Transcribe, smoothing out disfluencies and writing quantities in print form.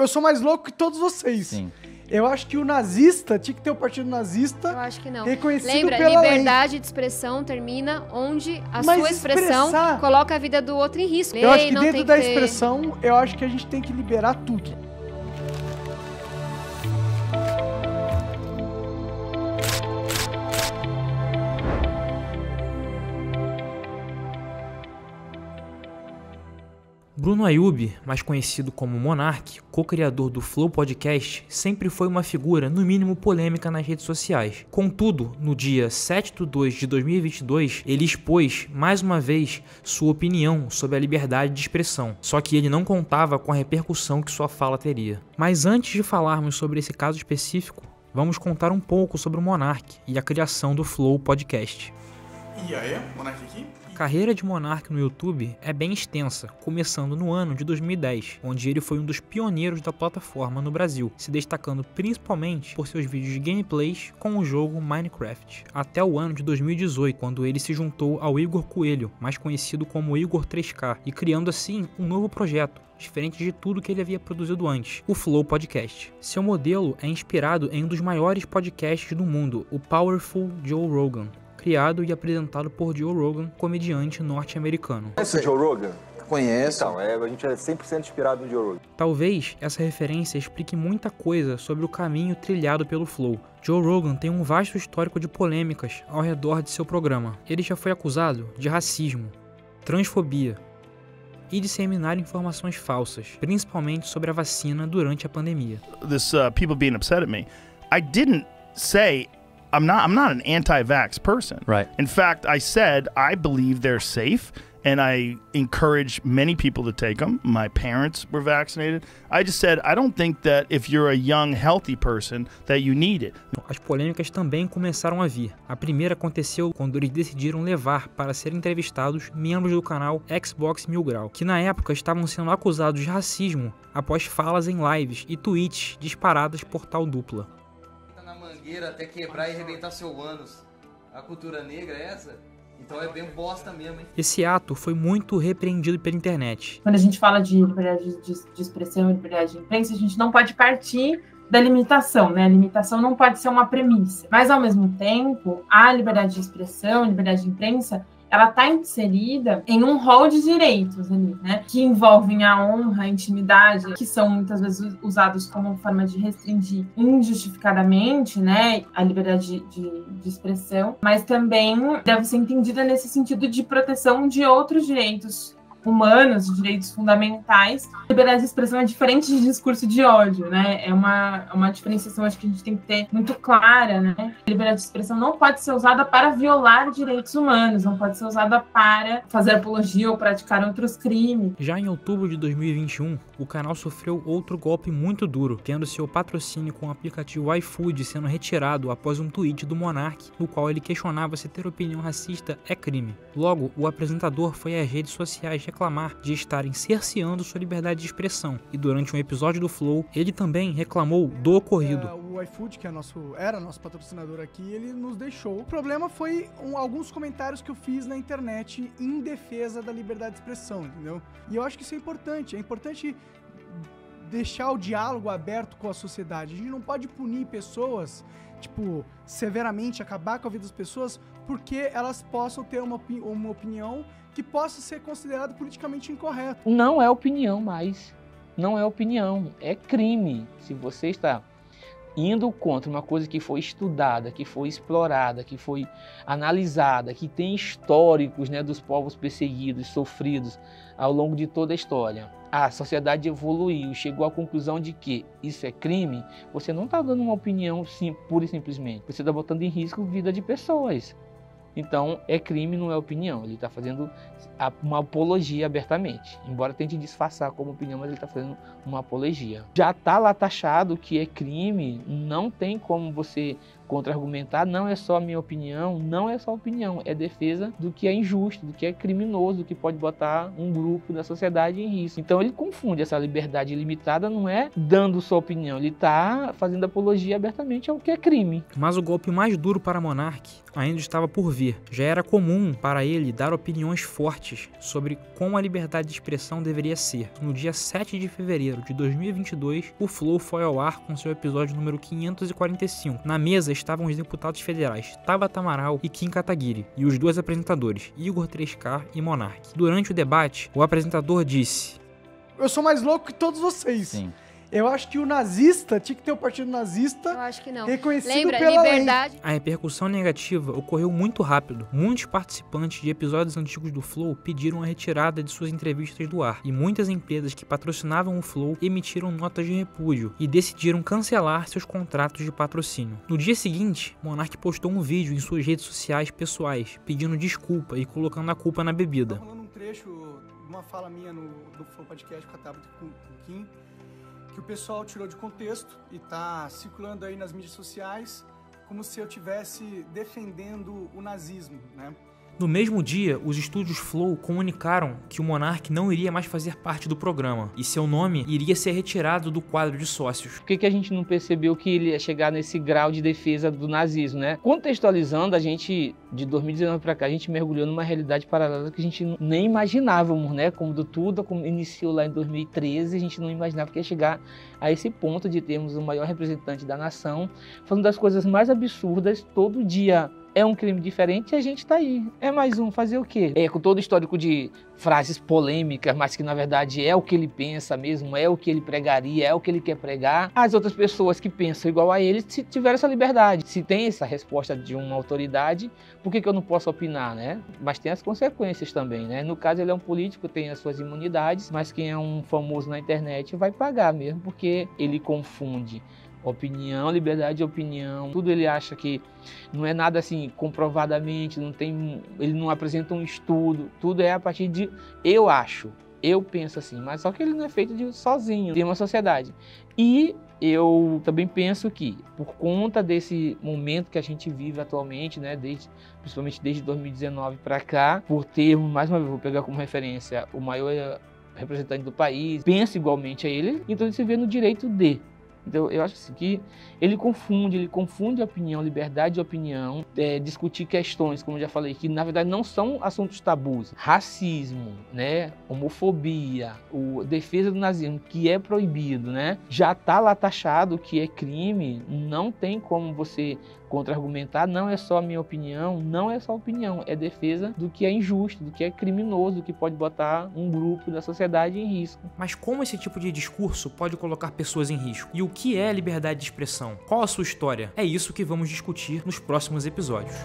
eu sou mais louco que todos vocês. Sim. Eu acho que o nazista tinha que ter o partido nazista. Eu acho que não. Reconhecido Lembra, pela liberdade de expressão termina onde a Mas sua expressão expressar- coloca a vida do outro em risco. Eu acho que não dentro tem da que ter- expressão, eu acho que a gente tem que liberar tudo. Bruno Ayub, mais conhecido como Monark, co-criador do Flow Podcast, sempre foi uma figura, no mínimo, polêmica nas redes sociais. Contudo, no dia 7/2/2022, ele expôs, mais uma vez, sua opinião sobre a liberdade de expressão, só que ele não contava com a repercussão que sua fala teria. Mas antes de falarmos sobre esse caso específico, vamos contar um pouco sobre o Monark e a criação do Flow Podcast. E aí, Monark aqui? A carreira de Monark no YouTube é bem extensa, começando no ano de 2010, onde ele foi um dos pioneiros da plataforma no Brasil, se destacando principalmente por seus vídeos de gameplays com o jogo Minecraft, até o ano de 2018, quando ele se juntou ao Igor Coelho, mais conhecido como Igor 3K, e criando assim um novo projeto, diferente de tudo que ele havia produzido antes, o Flow Podcast. Seu modelo é inspirado em um dos maiores podcasts do mundo, o Powerful Joe Rogan, criado e apresentado por Joe Rogan, comediante norte-americano. Conhece o Joe Rogan? Conheço. Então, a gente é 100% inspirado no Joe Rogan. Talvez essa referência explique muita coisa sobre o caminho trilhado pelo Flow. Joe Rogan tem um vasto histórico de polêmicas ao redor de seu programa. Ele já foi acusado de racismo, transfobia e disseminar informações falsas, principalmente sobre a vacina durante a pandemia. This people being upset at me, I didn't say I'm not an anti-vax person. Right. In fact, I said I believe they're safe and I encourage many people to take them. My parents were vaccinated. I just said I don't think that if you're a young, healthy person that you need it. As polêmicas também começaram a vir. A primeira aconteceu quando eles decidiram levar para serem entrevistados membros do canal Xbox Mil Grau, que na época estavam sendo acusados de racismo após falas em lives e tweets disparadas por tal dupla. Na mangueira até quebrar e arrebentar seu ânus. A cultura negra é essa? Então é bem bosta mesmo, hein? Esse ato foi muito repreendido pela internet. Quando a gente fala de liberdade de expressão e liberdade de imprensa, a gente não pode partir da limitação, né? A limitação não pode ser uma premissa. Mas, ao mesmo tempo, a liberdade de expressão, a liberdade de imprensa, ela está inserida em um rol de direitos ali, né? Que envolvem a honra, a intimidade, que são muitas vezes usados como forma de restringir injustificadamente, né? A liberdade de expressão, mas também deve ser entendida nesse sentido de proteção de outros direitos humanos, de direitos fundamentais. Liberdade de expressão é diferente de discurso de ódio, né? É uma diferenciação, acho que a gente tem que ter muito clara, né? Liberdade de expressão não pode ser usada para violar direitos humanos, não pode ser usada para fazer apologia ou praticar outros crimes. Já em outubro de 2021, o canal sofreu outro golpe muito duro, tendo seu patrocínio com o aplicativo iFood sendo retirado após um tweet do Monark, no qual ele questionava se ter opinião racista é crime. Logo, o apresentador foi às redes sociais reclamar de estarem cerceando sua liberdade de expressão, e durante um episódio do Flow, ele também reclamou do ocorrido. O iFood, que era nosso patrocinador aqui, ele nos deixou. O problema foi alguns comentários que eu fiz na internet em defesa da liberdade de expressão, entendeu? E eu acho que isso é importante. É importante deixar o diálogo aberto com a sociedade. A gente não pode punir pessoas, tipo, severamente, acabar com a vida das pessoas, porque elas possam ter uma opinião que possa ser considerada politicamente incorreta. Não é opinião mais. Não é opinião. É crime. Se você está indo contra uma coisa que foi estudada, que foi explorada, que foi analisada, que tem históricos, né, dos povos perseguidos, sofridos ao longo de toda a história. A sociedade evoluiu, chegou à conclusão de que isso é crime. Você não está dando uma opinião pura e simplesmente. Você está botando em risco a vida de pessoas. Então, é crime, não é opinião. Ele está fazendo uma apologia abertamente. Embora tente disfarçar como opinião, mas ele está fazendo uma apologia. Já está lá taxado que é crime, não tem como você contra-argumentar, não é só a minha opinião, não é só opinião, é defesa do que é injusto, do que é criminoso, do que pode botar um grupo da sociedade em risco. Então ele confunde essa liberdade ilimitada, não é dando sua opinião, ele está fazendo apologia abertamente ao que é crime. Mas o golpe mais duro para Monark ainda estava por vir. ver. Já era comum para ele dar opiniões fortes sobre como a liberdade de expressão deveria ser. No dia 7 de fevereiro de 2022, o Flow foi ao ar com seu episódio número 545. Na mesa estavam os deputados federais Tabata Amaral e Kim Kataguiri, e os dois apresentadores, Igor 3K e Monark. Durante o debate, o apresentador disse: Eu sou mais louco que todos vocês. Sim. Eu acho que o nazista tinha que ter o partido nazista Eu acho que não. reconhecido Lembra, pela liberdade. A repercussão negativa ocorreu muito rápido. Muitos participantes de episódios antigos do Flow pediram a retirada de suas entrevistas do ar, e muitas empresas que patrocinavam o Flow emitiram notas de repúdio e decidiram cancelar seus contratos de patrocínio. No dia seguinte, Monark postou um vídeo em suas redes sociais pessoais, pedindo desculpa e colocando a culpa na bebida. Tá rolando um trecho de uma fala minha no Flow Podcast com a Tabata e com o Kim, que o pessoal tirou de contexto e tá circulando aí nas mídias sociais como se eu estivesse defendendo o nazismo, né? No mesmo dia, os estúdios Flow comunicaram que o Monark não iria mais fazer parte do programa e seu nome iria ser retirado do quadro de sócios. Por que a gente não percebeu que ele ia chegar nesse grau de defesa do nazismo, né? Contextualizando, a gente, de 2019 para cá, a gente mergulhou numa realidade paralela que a gente nem imaginávamos, né? Como como iniciou lá em 2013, a gente não imaginava que ia chegar a esse ponto de termos o maior representante da nação falando das coisas mais absurdas todo dia. É um crime diferente e a gente tá aí. É mais um, fazer o quê? Com todo o histórico de frases polêmicas, mas que na verdade é o que ele pensa mesmo, é o que ele pregaria, é o que ele quer pregar. As outras pessoas que pensam igual a ele, se tiveram essa liberdade, se tem essa resposta de uma autoridade, por que eu não posso opinar, né? Mas tem as consequências também, né? No caso, ele é um político, tem as suas imunidades, mas quem é um famoso na internet vai pagar mesmo, porque ele confunde opinião, liberdade de opinião, tudo ele acha que não é nada assim comprovadamente, ele não apresenta um estudo, tudo é a partir de eu acho, eu penso assim, mas só que ele não é feito sozinho, tem uma sociedade. E eu também penso que, por conta desse momento que a gente vive atualmente, né, principalmente desde 2019 para cá, por termos, mais uma vez, vou pegar como referência o maior representante do país, pensa igualmente a ele, então ele se vê no direito de. Então, eu acho assim, que ele confunde opinião, liberdade de opinião, discutir questões, como eu já falei, que na verdade não são assuntos tabus. Racismo, né? Homofobia, defesa do nazismo, que é proibido, né? Já está lá taxado que é crime, não tem como você contra-argumentar, não é só a minha opinião, não é só opinião, é defesa do que é injusto, do que é criminoso, do que pode botar um grupo da sociedade em risco. Mas como esse tipo de discurso pode colocar pessoas em risco? E o que é liberdade de expressão? Qual a sua história? É isso que vamos discutir nos próximos episódios.